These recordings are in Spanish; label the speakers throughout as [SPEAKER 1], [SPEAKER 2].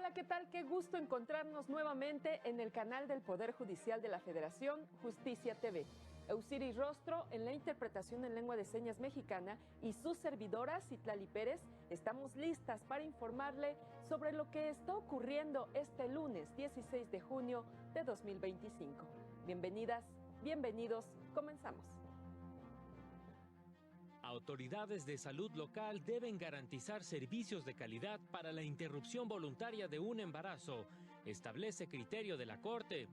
[SPEAKER 1] Hola, ¿qué tal? Qué gusto encontrarnos nuevamente en el canal del Poder Judicial de la Federación, Justicia TV. Eusiri Rostro en la interpretación en lengua de señas mexicana y su servidora Citlali Pérez estamos listas para informarle sobre lo que está ocurriendo este lunes 16 de junio de 2025. Bienvenidas, bienvenidos, comenzamos.
[SPEAKER 2] Autoridades de salud local deben garantizar servicios de calidad para la interrupción voluntaria de un embarazo, establece criterio de la Corte.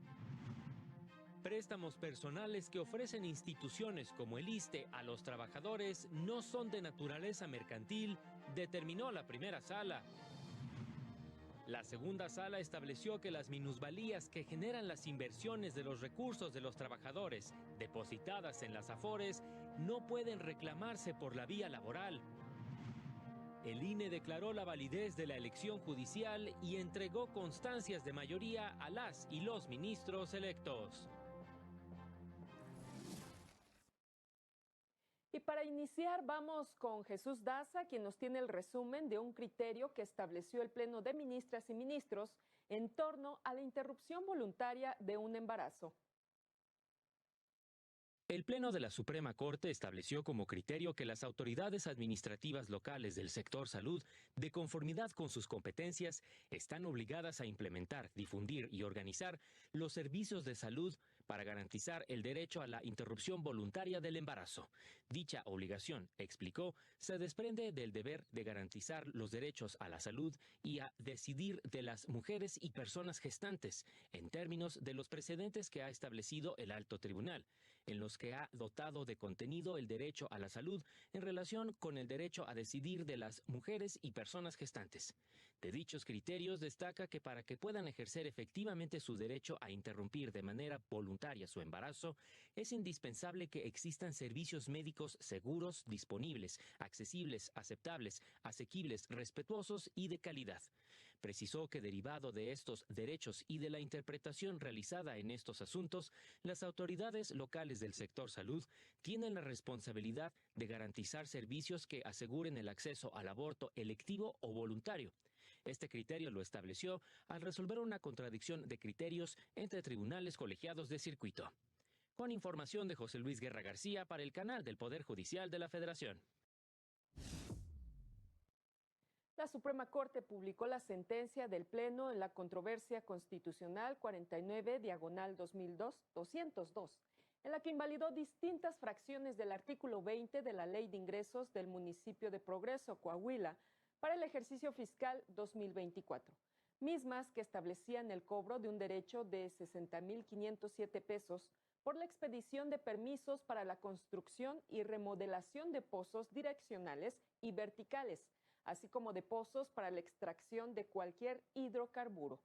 [SPEAKER 2] Préstamos personales que ofrecen instituciones como el ISSSTE a los trabajadores no son de naturaleza mercantil, determinó la primera sala. La segunda sala estableció que las minusvalías que generan las inversiones de los recursos de los trabajadores depositadas en las AFORES no pueden reclamarse por la vía laboral. El INE declaró la validez de la elección judicial y entregó constancias de mayoría a las y los ministros electos.
[SPEAKER 1] Y para iniciar vamos con Jesús Daza, quien nos tiene el resumen de un criterio que estableció el Pleno de Ministras y Ministros en torno a la interrupción voluntaria de un embarazo.
[SPEAKER 2] El Pleno de la Suprema Corte estableció como criterio que las autoridades administrativas locales del sector salud, de conformidad con sus competencias, están obligadas a implementar, difundir y organizar los servicios de salud para garantizar el derecho a la interrupción voluntaria del embarazo. Dicha obligación, explicó, se desprende del deber de garantizar los derechos a la salud y a decidir de las mujeres y personas gestantes, en términos de los precedentes que ha establecido el Alto Tribunal, en los que ha dotado de contenido el derecho a la salud en relación con el derecho a decidir de las mujeres y personas gestantes. De dichos criterios destaca que para que puedan ejercer efectivamente su derecho a interrumpir de manera voluntaria su embarazo, es indispensable que existan servicios médicos seguros, disponibles, accesibles, aceptables, asequibles, respetuosos y de calidad. Precisó que derivado de estos derechos y de la interpretación realizada en estos asuntos, las autoridades locales del sector salud tienen la responsabilidad de garantizar servicios que aseguren el acceso al aborto electivo o voluntario. Este criterio lo estableció al resolver una contradicción de criterios entre tribunales colegiados de circuito. Con información de José Luis Guerra García para el canal del Poder Judicial de la Federación.
[SPEAKER 1] La Suprema Corte publicó la sentencia del Pleno en la controversia constitucional 49/2002, en la que invalidó distintas fracciones del artículo 20 de la Ley de Ingresos del municipio de Progreso, Coahuila, para el ejercicio fiscal 2024, mismas que establecían el cobro de un derecho de 60,507 pesos por la expedición de permisos para la construcción y remodelación de pozos direccionales y verticales, así como de pozos para la extracción de cualquier hidrocarburo,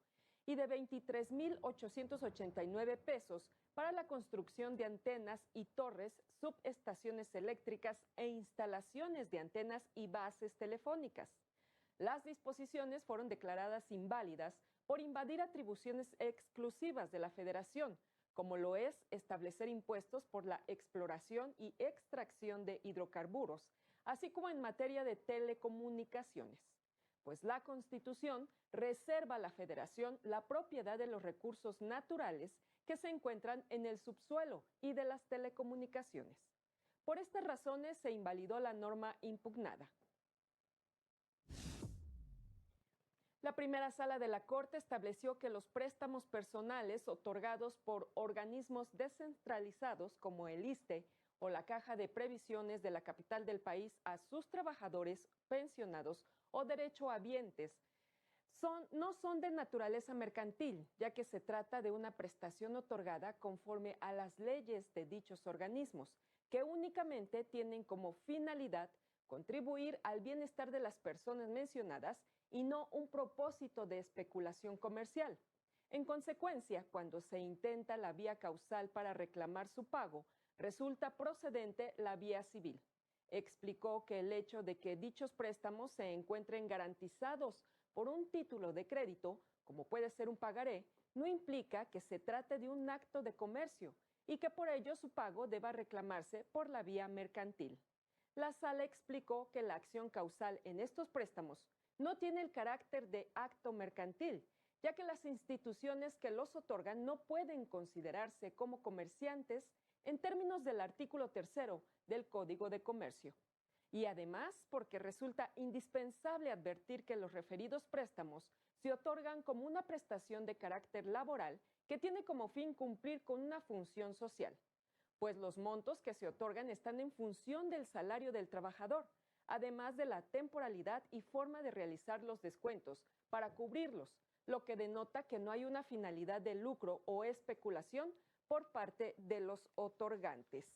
[SPEAKER 1] y de 23,889 pesos para la construcción de antenas y torres, subestaciones eléctricas e instalaciones de antenas y bases telefónicas. Las disposiciones fueron declaradas inválidas por invadir atribuciones exclusivas de la Federación, como lo es establecer impuestos por la exploración y extracción de hidrocarburos, así como en materia de telecomunicaciones, pues la Constitución reserva a la Federación la propiedad de los recursos naturales que se encuentran en el subsuelo y de las telecomunicaciones. Por estas razones se invalidó la norma impugnada. La primera sala de la Corte estableció que los préstamos personales otorgados por organismos descentralizados como el ISSSTE o la Caja de Previsiones de la capital del país a sus trabajadores, pensionados o derechohabientes no son de naturaleza mercantil, ya que se trata de una prestación otorgada conforme a las leyes de dichos organismos, que únicamente tienen como finalidad contribuir al bienestar de las personas mencionadas y no un propósito de especulación comercial. En consecuencia, cuando se intenta la vía causal para reclamar su pago, resulta procedente la vía civil. Explicó que el hecho de que dichos préstamos se encuentren garantizados por un título de crédito, como puede ser un pagaré, no implica que se trate de un acto de comercio y que por ello su pago deba reclamarse por la vía mercantil. La sala explicó que la acción causal en estos préstamos no tiene el carácter de acto mercantil, ya que las instituciones que los otorgan no pueden considerarse como comerciantes en términos del artículo 3 del Código de Comercio. Y además porque resulta indispensable advertir que los referidos préstamos se otorgan como una prestación de carácter laboral que tiene como fin cumplir con una función social, pues los montos que se otorgan están en función del salario del trabajador, además de la temporalidad y forma de realizar los descuentos para cubrirlos, lo que denota que no hay una finalidad de lucro o especulación por parte de los otorgantes.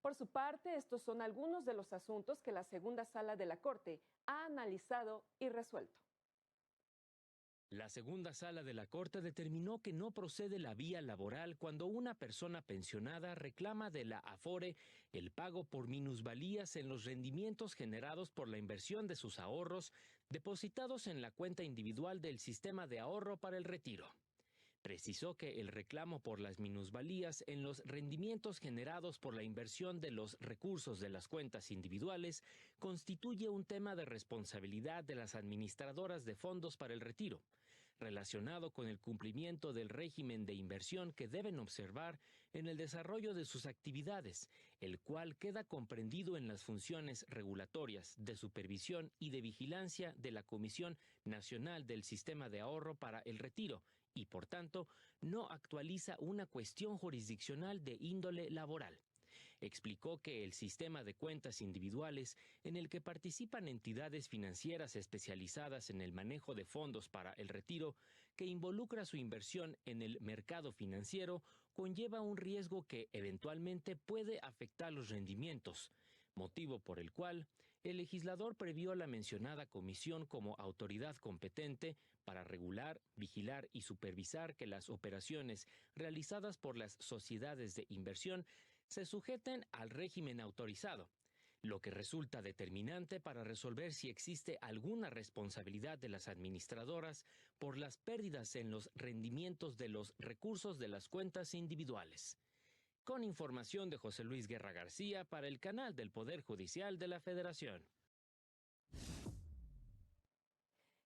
[SPEAKER 1] Por su parte, estos son algunos de los asuntos que la segunda sala de la Corte ha analizado y resuelto.
[SPEAKER 2] La segunda sala de la Corte determinó que no procede la vía laboral cuando una persona pensionada reclama de la Afore el pago por minusvalías en los rendimientos generados por la inversión de sus ahorros depositados en la cuenta individual del sistema de ahorro para el retiro. Precisó que el reclamo por las minusvalías en los rendimientos generados por la inversión de los recursos de las cuentas individuales constituye un tema de responsabilidad de las administradoras de fondos para el retiro, relacionado con el cumplimiento del régimen de inversión que deben observar en el desarrollo de sus actividades, el cual queda comprendido en las funciones regulatorias, de supervisión y de vigilancia de la Comisión Nacional del Sistema de Ahorro para el Retiro, y por tanto no actualiza una cuestión jurisdiccional de índole laboral. Explicó que el sistema de cuentas individuales en el que participan entidades financieras especializadas en el manejo de fondos para el retiro, que involucra su inversión en el mercado financiero, conlleva un riesgo que eventualmente puede afectar los rendimientos, motivo por el cual el legislador previó la mencionada comisión como autoridad competente para regular, vigilar y supervisar que las operaciones realizadas por las sociedades de inversión se sujeten al régimen autorizado, lo que resulta determinante para resolver si existe alguna responsabilidad de las administradoras por las pérdidas en los rendimientos de los recursos de las cuentas individuales. Con información de José Luis Guerra García para el canal del Poder Judicial de la Federación.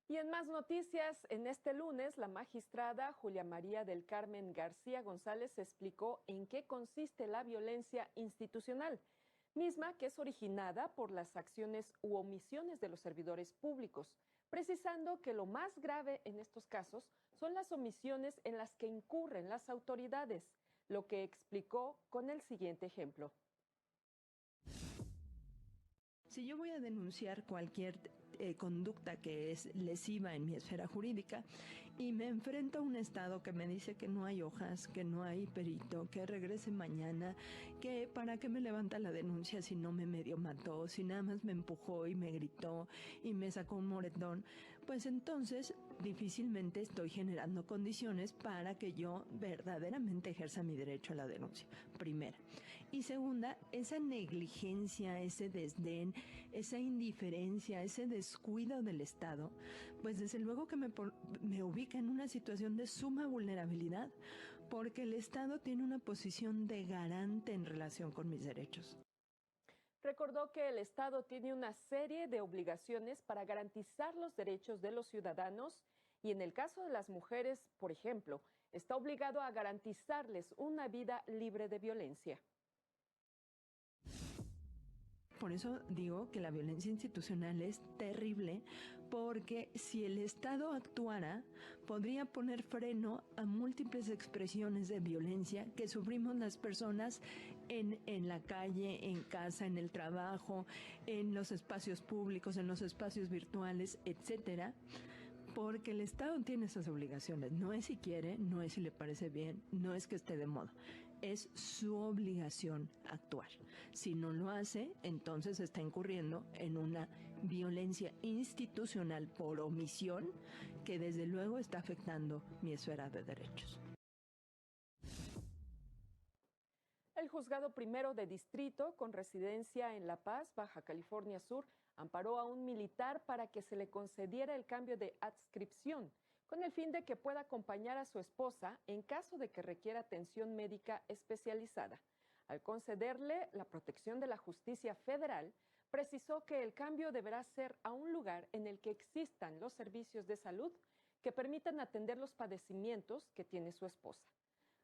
[SPEAKER 1] Y en más noticias, en este lunes, la magistrada Julia María del Carmen García González explicó en qué consiste la violencia institucional, misma que es originada por las acciones u omisiones de los servidores públicos, precisando que lo más grave en estos casos son las omisiones en las que incurren las autoridades, lo que explicó con el siguiente ejemplo.
[SPEAKER 3] Si yo voy a denunciar cualquier conducta que es lesiva en mi esfera jurídica y me enfrento a un Estado que me dice que no hay hojas, que no hay perito, que regrese mañana, que para qué me levanta la denuncia si no me medio mató, si nada más me empujó y me gritó y me sacó un moretón, pues entonces difícilmente estoy generando condiciones para que yo verdaderamente ejerza mi derecho a la denuncia, primera. Y segunda, esa negligencia, ese desdén, esa indiferencia, ese descuido del Estado, pues desde luego que me ubica en una situación de suma vulnerabilidad, porque el Estado tiene una posición de garante en relación con mis derechos.
[SPEAKER 1] Recordó que el Estado tiene una serie de obligaciones para garantizar los derechos de los ciudadanos y en el caso de las mujeres, por ejemplo, está obligado a garantizarles una vida libre de violencia.
[SPEAKER 3] Por eso digo que la violencia institucional es terrible, porque si el Estado actuara, podría poner freno a múltiples expresiones de violencia que sufrimos las personas en la calle, en casa, en el trabajo, en los espacios públicos, en los espacios virtuales, etcétera. Porque el Estado tiene esas obligaciones. No es si quiere, no es si le parece bien, no es que esté de moda. Es su obligación actuar. Si no lo hace, entonces está incurriendo en una violencia institucional por omisión que desde luego está afectando mi esfera de derechos.
[SPEAKER 1] El Juzgado Primero de Distrito, con residencia en La Paz, Baja California Sur, amparó a un militar para que se le concediera el cambio de adscripción, con el fin de que pueda acompañar a su esposa en caso de que requiera atención médica especializada. Al concederle la protección de la justicia federal, precisó que el cambio deberá ser a un lugar en el que existan los servicios de salud que permitan atender los padecimientos que tiene su esposa.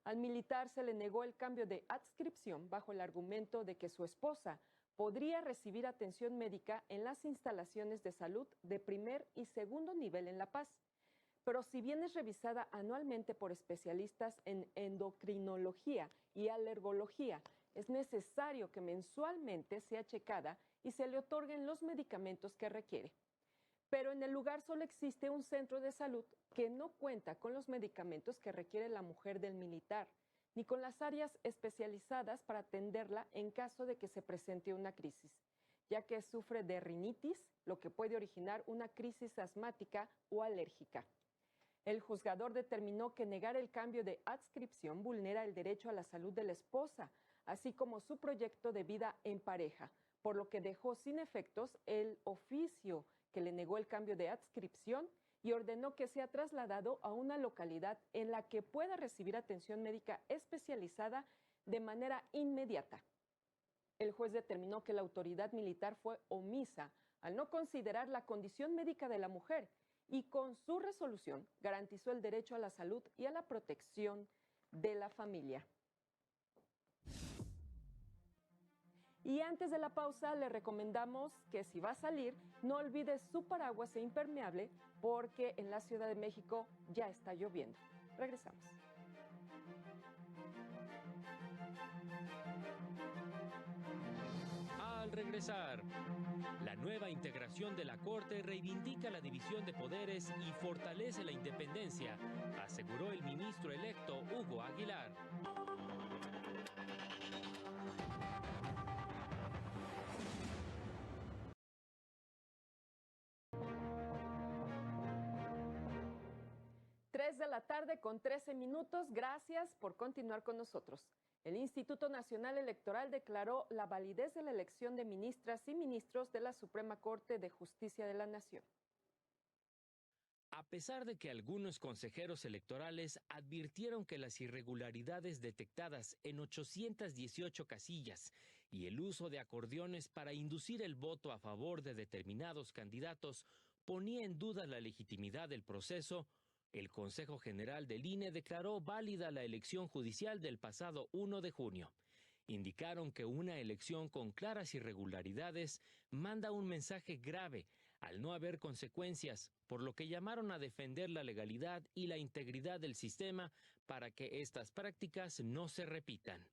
[SPEAKER 1] Al militar se le negó el cambio de adscripción bajo el argumento de que su esposa podría recibir atención médica en las instalaciones de salud de primer y segundo nivel en La Paz. Pero si bien es revisada anualmente por especialistas en endocrinología y alergología, es necesario que mensualmente sea checada y se le otorguen los medicamentos que requiere. Pero en el lugar solo existe un centro de salud que no cuenta con los medicamentos que requiere la mujer del militar, ni con las áreas especializadas para atenderla en caso de que se presente una crisis, ya que sufre de rinitis, lo que puede originar una crisis asmática o alérgica. El juzgador determinó que negar el cambio de adscripción vulnera el derecho a la salud de la esposa, así como su proyecto de vida en pareja, por lo que dejó sin efectos el oficio que le negó el cambio de adscripción y ordenó que sea trasladado a una localidad en la que pueda recibir atención médica especializada de manera inmediata. El juez determinó que la autoridad militar fue omisa al no considerar la condición médica de la mujer y con su resolución garantizó el derecho a la salud y a la protección de la familia. Y antes de la pausa le recomendamos que si va a salir, no olvide su paraguas e impermeable porque en la Ciudad de México ya está lloviendo. Regresamos.
[SPEAKER 2] Al regresar, la nueva integración de la Corte reivindica la división de poderes y fortalece la independencia, aseguró el ministro electo Hugo Aguilar.
[SPEAKER 1] De la tarde con 13 minutos. Gracias por continuar con nosotros. El Instituto Nacional Electoral declaró la validez de la elección de ministras y ministros de la Suprema Corte de Justicia de la Nación.
[SPEAKER 2] A pesar de que algunos consejeros electorales advirtieron que las irregularidades detectadas en 818 casillas y el uso de acordeones para inducir el voto a favor de determinados candidatos ponía en duda la legitimidad del proceso, el Consejo General del INE declaró válida la elección judicial del pasado 1 de junio. Indicaron que una elección con claras irregularidades manda un mensaje grave al no haber consecuencias, por lo que llamaron a defender la legalidad y la integridad del sistema para que estas prácticas no se repitan.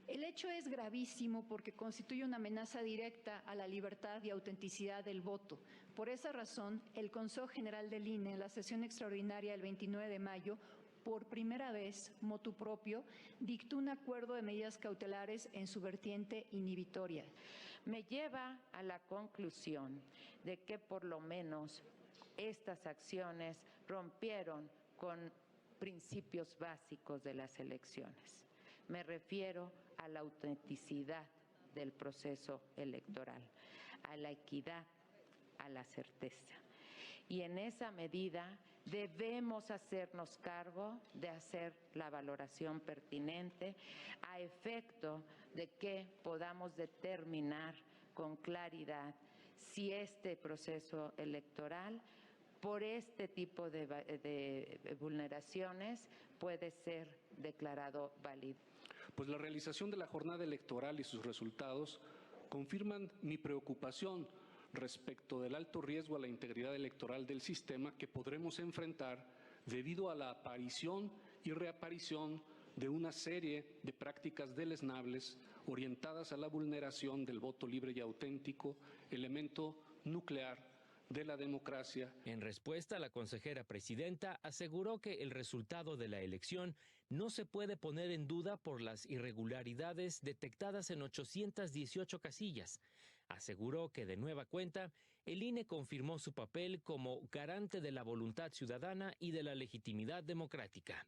[SPEAKER 4] El hecho es gravísimo porque constituye una amenaza directa a la libertad y autenticidad del voto. Por esa razón, el Consejo General del INE, en la sesión extraordinaria del 29 de mayo, por primera vez, motu propio, dictó un acuerdo de medidas cautelares en su vertiente inhibitoria.
[SPEAKER 5] Me lleva a la conclusión de que por lo menos estas acciones rompieron con principios básicos de las elecciones. Me refiero a la autenticidad del proceso electoral, a la equidad, a la certeza. Y en esa medida debemos hacernos cargo de hacer la valoración pertinente a efecto de que podamos determinar con claridad si este proceso electoral, por este tipo de vulneraciones, puede ser declarado válido.
[SPEAKER 6] Pues la realización de la jornada electoral y sus resultados confirman mi preocupación respecto del alto riesgo a la integridad electoral del sistema que podremos enfrentar debido a la aparición y reaparición de una serie de prácticas deleznables orientadas a la vulneración del voto libre y auténtico, elemento nuclear de la democracia.
[SPEAKER 2] En respuesta, la consejera presidenta aseguró que el resultado de la elección no se puede poner en duda por las irregularidades detectadas en 818 casillas. Aseguró que de nueva cuenta, el INE confirmó su papel como garante de la voluntad ciudadana y de la legitimidad democrática.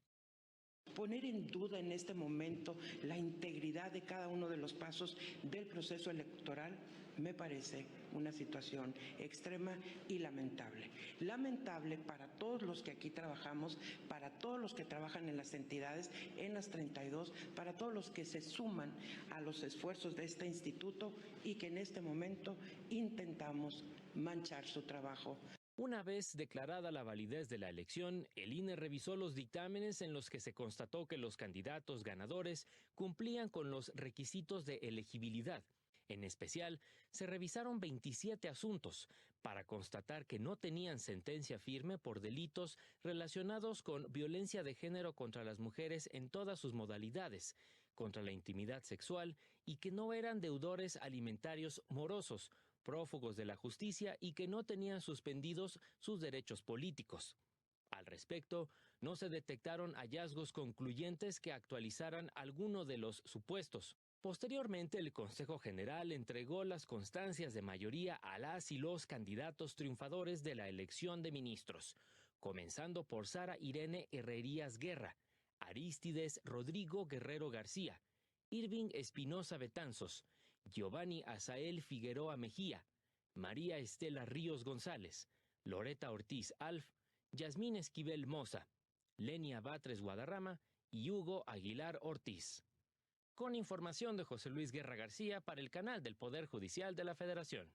[SPEAKER 7] Poner en duda en este momento la integridad de cada uno de los pasos del proceso electoral me parece una situación extrema y lamentable. Lamentable para todos los que aquí trabajamos, para todos los que trabajan en las entidades, en las 32, para todos los que se suman a los esfuerzos de este instituto y que en este momento intentamos manchar su trabajo.
[SPEAKER 2] Una vez declarada la validez de la elección, el INE revisó los dictámenes en los que se constató que los candidatos ganadores cumplían con los requisitos de elegibilidad. En especial, se revisaron 27 asuntos para constatar que no tenían sentencia firme por delitos relacionados con violencia de género contra las mujeres en todas sus modalidades, contra la intimidad sexual y que no eran deudores alimentarios morosos, prófugos de la justicia y que no tenían suspendidos sus derechos políticos. Al respecto, no se detectaron hallazgos concluyentes que actualizaran alguno de los supuestos. Posteriormente, el Consejo General entregó las constancias de mayoría a las y los candidatos triunfadores de la elección de ministros, comenzando por Sara Irene Herrerías Guerra, Arístides Rodrigo Guerrero García, Irving Espinosa Betanzos, Giovanni Azael Figueroa Mejía, María Estela Ríos González, Loreta Ortiz Alf, Yasmín Esquivel Moza, Lenia Batres Guadarrama y Hugo Aguilar Ortiz. Con información de José Luis Guerra García para el canal del Poder Judicial de la Federación.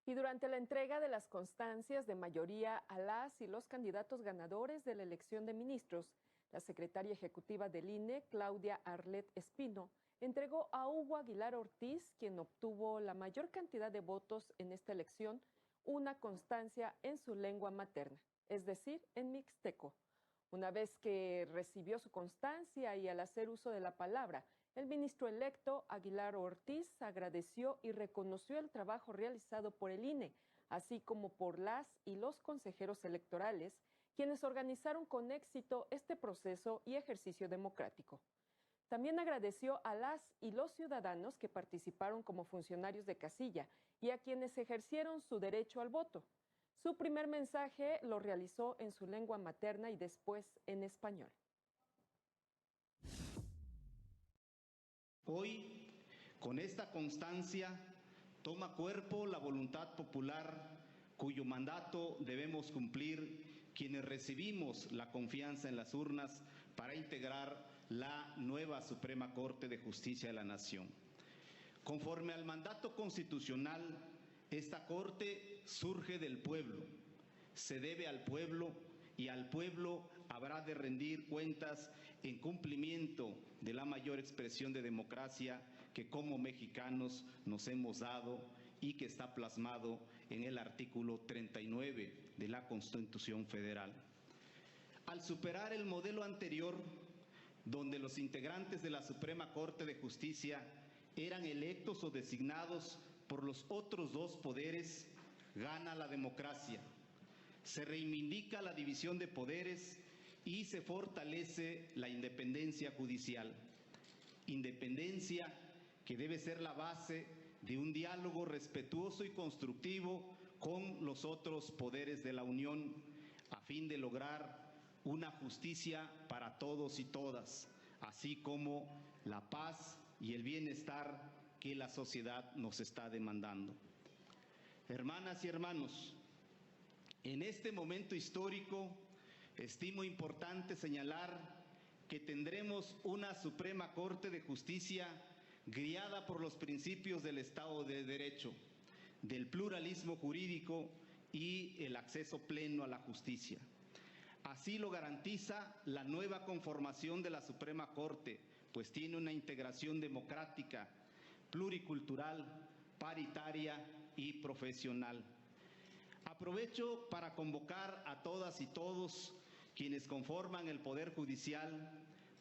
[SPEAKER 1] Y durante la entrega de las constancias de mayoría a las y los candidatos ganadores de la elección de ministros, la secretaria ejecutiva del INE, Claudia Arlet Espino, entregó a Hugo Aguilar Ortiz, quien obtuvo la mayor cantidad de votos en esta elección, una constancia en su lengua materna, es decir, en mixteco. Una vez que recibió su constancia y al hacer uso de la palabra, el ministro electo Aguilar Ortiz agradeció y reconoció el trabajo realizado por el INE, así como por las y los consejeros electorales, quienes organizaron con éxito este proceso y ejercicio democrático. También agradeció a las y los ciudadanos que participaron como funcionarios de casilla y a quienes ejercieron su derecho al voto. Su primer mensaje lo realizó en su lengua materna y después en español.
[SPEAKER 8] Hoy, con esta constancia, toma cuerpo la voluntad popular cuyo mandato debemos cumplir quienes recibimos la confianza en las urnas para integrar la nueva Suprema Corte de Justicia de la Nación. Conforme al mandato constitucional, esta Corte surge del pueblo, se debe al pueblo y al pueblo habrá de rendir cuentas en cumplimiento de la mayor expresión de democracia que como mexicanos nos hemos dado y que está plasmado en el artículo 39 de la Constitución Federal. Al superar el modelo anterior, donde los integrantes de la Suprema Corte de Justicia eran electos o designados por los otros dos poderes, gana la democracia. Se reivindica la división de poderes y se fortalece la independencia judicial. Independencia que debe ser la base de un diálogo respetuoso y constructivo con los otros poderes de la Unión, a fin de lograr una justicia para todos y todas, así como la paz y el bienestar que la sociedad nos está demandando. Hermanas y hermanos, en este momento histórico, estimo importante señalar que tendremos una Suprema Corte de Justicia guiada por los principios del Estado de Derecho, del pluralismo jurídico y el acceso pleno a la justicia. Así lo garantiza la nueva conformación de la Suprema Corte, pues tiene una integración democrática, pluricultural, paritaria y profesional. Aprovecho para convocar a todas y todos quienes conforman el Poder Judicial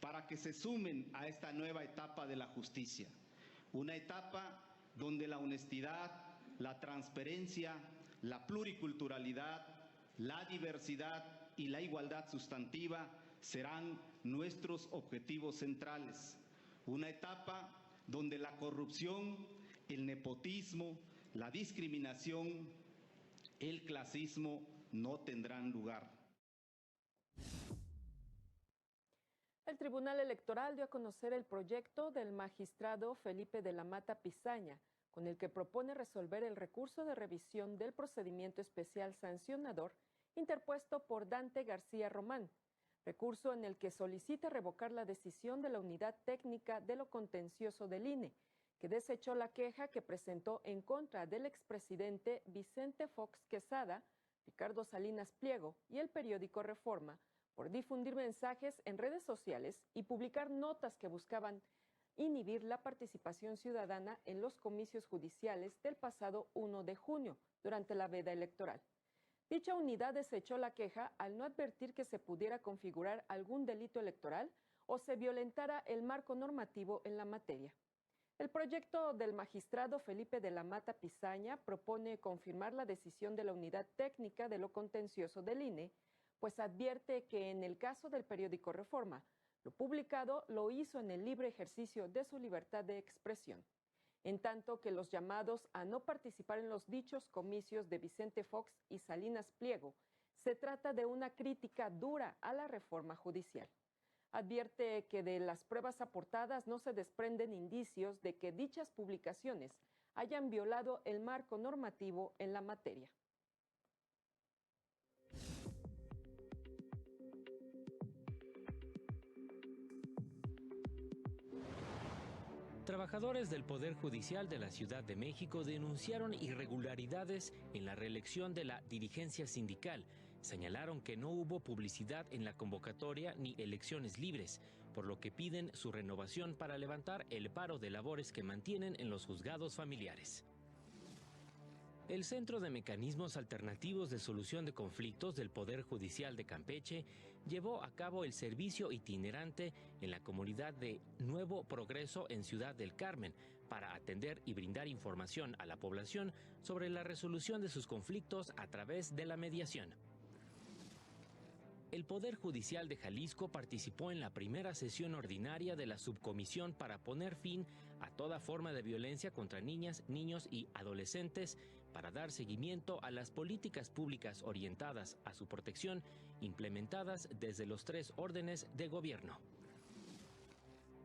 [SPEAKER 8] para que se sumen a esta nueva etapa de la justicia, una etapa donde la honestidad, la transparencia, la pluriculturalidad, la diversidad y la igualdad sustantiva serán nuestros objetivos centrales, una etapa donde la corrupción, el nepotismo, la discriminación, el clasismo no tendrán lugar.
[SPEAKER 1] El Tribunal Electoral dio a conocer el proyecto del magistrado Felipe de la Mata Pizaña, con el que propone resolver el recurso de revisión del procedimiento especial sancionador interpuesto por Dante García Román, recurso en el que solicita revocar la decisión de la Unidad Técnica de lo Contencioso del INE, que desechó la queja que presentó en contra del expresidente Vicente Fox Quesada, Ricardo Salinas Pliego y el periódico Reforma por difundir mensajes en redes sociales y publicar notas que buscaban inhibir la participación ciudadana en los comicios judiciales del pasado 1 de junio, durante la veda electoral. Dicha unidad desechó la queja al no advertir que se pudiera configurar algún delito electoral o se violentara el marco normativo en la materia. El proyecto del magistrado Felipe de la Mata Pizaña propone confirmar la decisión de la Unidad Técnica de lo Contencioso del INE, pues advierte que en el caso del periódico Reforma, lo publicado lo hizo en el libre ejercicio de su libertad de expresión, en tanto que los llamados a no participar en los dichos comicios de Vicente Fox y Salinas Pliego se trata de una crítica dura a la reforma judicial. Advierte que de las pruebas aportadas no se desprenden indicios de que dichas publicaciones hayan violado el marco normativo en la materia.
[SPEAKER 2] Trabajadores del Poder Judicial de la Ciudad de México denunciaron irregularidades en la reelección de la dirigencia sindical. Señalaron que no hubo publicidad en la convocatoria ni elecciones libres, por lo que piden su renovación para levantar el paro de labores que mantienen en los juzgados familiares. El Centro de Mecanismos Alternativos de Solución de Conflictos del Poder Judicial de Campeche llevó a cabo el servicio itinerante en la comunidad de Nuevo Progreso en Ciudad del Carmen para atender y brindar información a la población sobre la resolución de sus conflictos a través de la mediación. El Poder Judicial de Jalisco participó en la primera sesión ordinaria de la subcomisión para poner fin a toda forma de violencia contra niñas, niños y adolescentes para dar seguimiento a las políticas públicas orientadas a su protección implementadas desde los 3 órdenes de gobierno.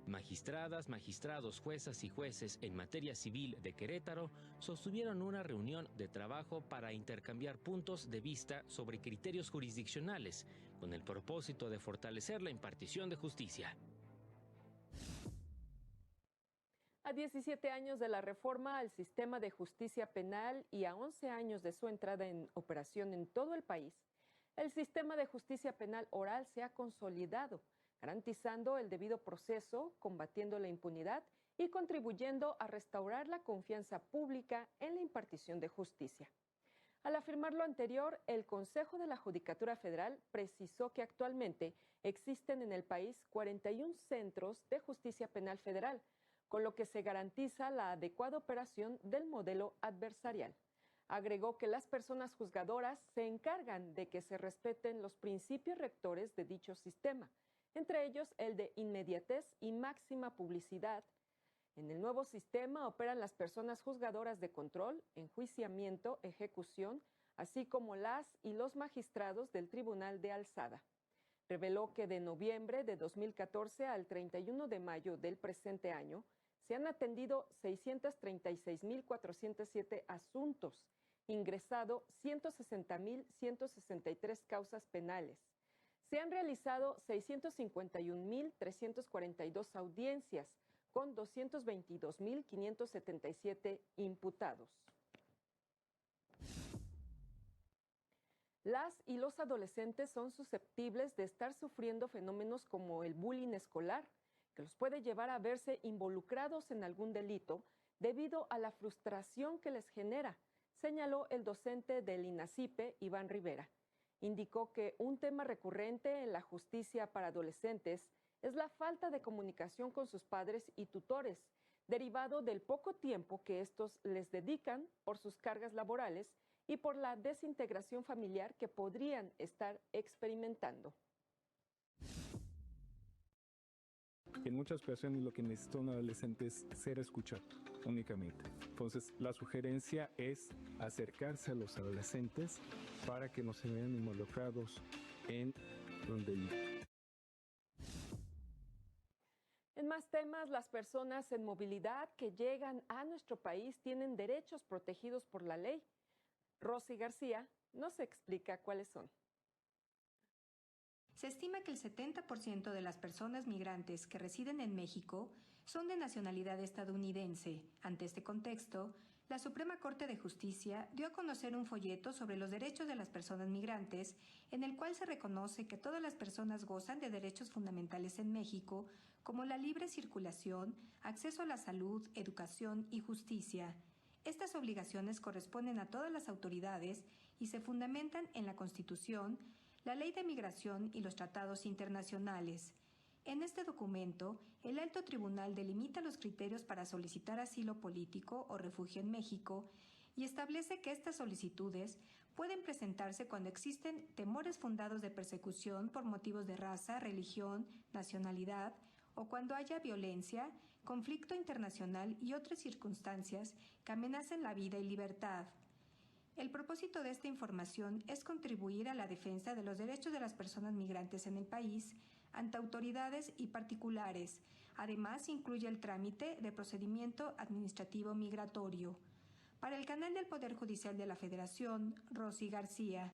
[SPEAKER 2] Magistradas, magistrados, juezas y jueces en materia civil de Querétaro sostuvieron una reunión de trabajo para intercambiar puntos de vista sobre criterios jurisdiccionales, con el propósito de fortalecer la impartición de justicia.
[SPEAKER 1] A 17 años de la reforma al sistema de justicia penal y a 11 años de su entrada en operación en todo el país, el sistema de justicia penal oral se ha consolidado, garantizando el debido proceso, combatiendo la impunidad y contribuyendo a restaurar la confianza pública en la impartición de justicia. Al afirmar lo anterior, el Consejo de la Judicatura Federal precisó que actualmente existen en el país 41 centros de justicia penal federal, con lo que se garantiza la adecuada operación del modelo adversarial. Agregó que las personas juzgadoras se encargan de que se respeten los principios rectores de dicho sistema, entre ellos el de inmediatez y máxima publicidad. En el nuevo sistema operan las personas juzgadoras de control, enjuiciamiento, ejecución, así como las y los magistrados del Tribunal de Alzada. Reveló que de noviembre de 2014 al 31 de mayo del presente año se han atendido 636.407 asuntos, ingresado 160.163 causas penales. Se han realizado 651.342 audiencias, con 222.577 imputados. Las y los adolescentes son susceptibles de estar sufriendo fenómenos como el bullying escolar, que los puede llevar a verse involucrados en algún delito debido a la frustración que les genera, señaló el docente del INACIPE, Iván Rivera. Indicó que un tema recurrente en la justicia para adolescentes es la falta de comunicación con sus padres y tutores, derivado del poco tiempo que estos les dedican por sus cargas laborales y por la desintegración familiar que podrían estar experimentando.
[SPEAKER 9] En muchas ocasiones lo que necesita un adolescente es ser escuchado únicamente. Entonces, la sugerencia es acercarse a los adolescentes para que no se vean involucrados en donde ir.
[SPEAKER 1] En más temas, las personas en movilidad que llegan a nuestro país tienen derechos protegidos por la ley. Rosy García nos explica cuáles son.
[SPEAKER 10] Se estima que el 70% de las personas migrantes que residen en México son de nacionalidad estadounidense. Ante este contexto, la Suprema Corte de Justicia dio a conocer un folleto sobre los derechos de las personas migrantes, en el cual se reconoce que todas las personas gozan de derechos fundamentales en México, como la libre circulación, acceso a la salud, educación y justicia. Estas obligaciones corresponden a todas las autoridades y se fundamentan en la Constitución, la Ley de Migración y los tratados internacionales. En este documento, el Alto Tribunal delimita los criterios para solicitar asilo político o refugio en México y establece que estas solicitudes pueden presentarse cuando existen temores fundados de persecución por motivos de raza, religión, nacionalidad o cuando haya violencia, conflicto internacional y otras circunstancias que amenacen la vida y libertad. El propósito de esta información es contribuir a la defensa de los derechos de las personas migrantes en el país ante autoridades y particulares. Además, incluye el trámite de procedimiento administrativo migratorio. Para el canal del Poder Judicial de la Federación, Rosy García.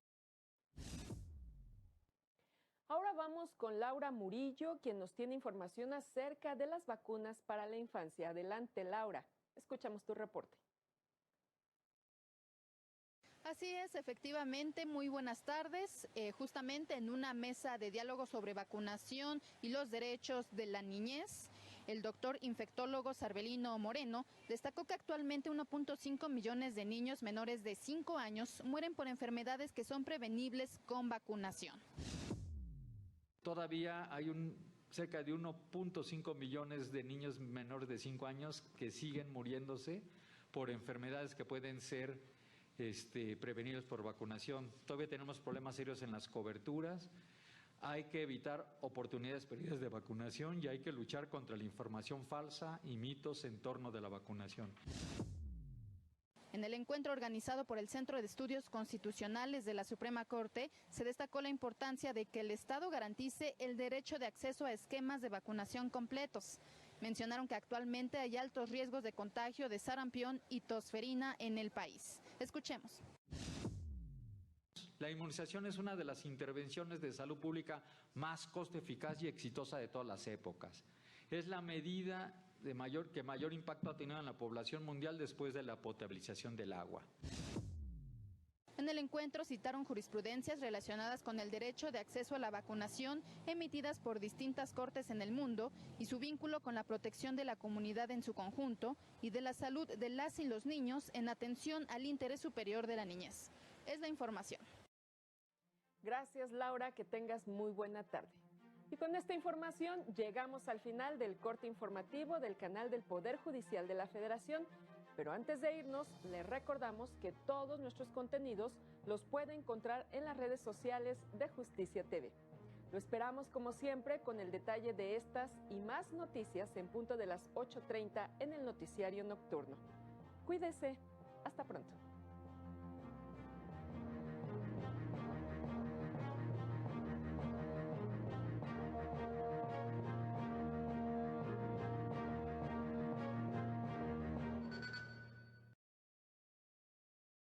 [SPEAKER 1] Ahora vamos con Laura Murillo, quien nos tiene información acerca de las vacunas para la infancia. Adelante, Laura. Escuchamos tu reporte.
[SPEAKER 11] Así es, efectivamente, muy buenas tardes. Justamente en una mesa de diálogo sobre vacunación y los derechos de la niñez, el doctor infectólogo Sarbelino Moreno destacó que actualmente 1.5 millones de niños menores de 5 años mueren por enfermedades que son prevenibles con vacunación.
[SPEAKER 12] Todavía hay cerca de 1.5 millones de niños menores de 5 años que siguen muriéndose por enfermedades que pueden ser prevenibles por vacunación. Todavía tenemos problemas serios en las coberturas. Hay que evitar oportunidades perdidas de vacunación y hay que luchar contra la información falsa y mitos en torno de la vacunación.
[SPEAKER 11] En el encuentro organizado por el Centro de Estudios Constitucionales de la Suprema Corte, se destacó la importancia de que el Estado garantice el derecho de acceso a esquemas de vacunación completos. Mencionaron que actualmente hay altos riesgos de contagio de sarampión y tosferina en el país. Escuchemos.
[SPEAKER 12] La inmunización es una de las intervenciones de salud pública más costo eficaz y exitosa de todas las épocas. Es la medida que mayor impacto ha tenido en la población mundial después de la potabilización del agua.
[SPEAKER 11] En el encuentro citaron jurisprudencias relacionadas con el derecho de acceso a la vacunación emitidas por distintas cortes en el mundo y su vínculo con la protección de la comunidad en su conjunto y de la salud de las y los niños en atención al interés superior de la niñez. Es la información.
[SPEAKER 1] Gracias, Laura, que tengas muy buena tarde. Y con esta información llegamos al final del corte informativo del canal del Poder Judicial de la Federación. Pero antes de irnos, les recordamos que todos nuestros contenidos los puede encontrar en las redes sociales de Justicia TV. Lo esperamos como siempre con el detalle de estas y más noticias en punto de las 8:30 en el noticiario nocturno. Cuídese. Hasta pronto.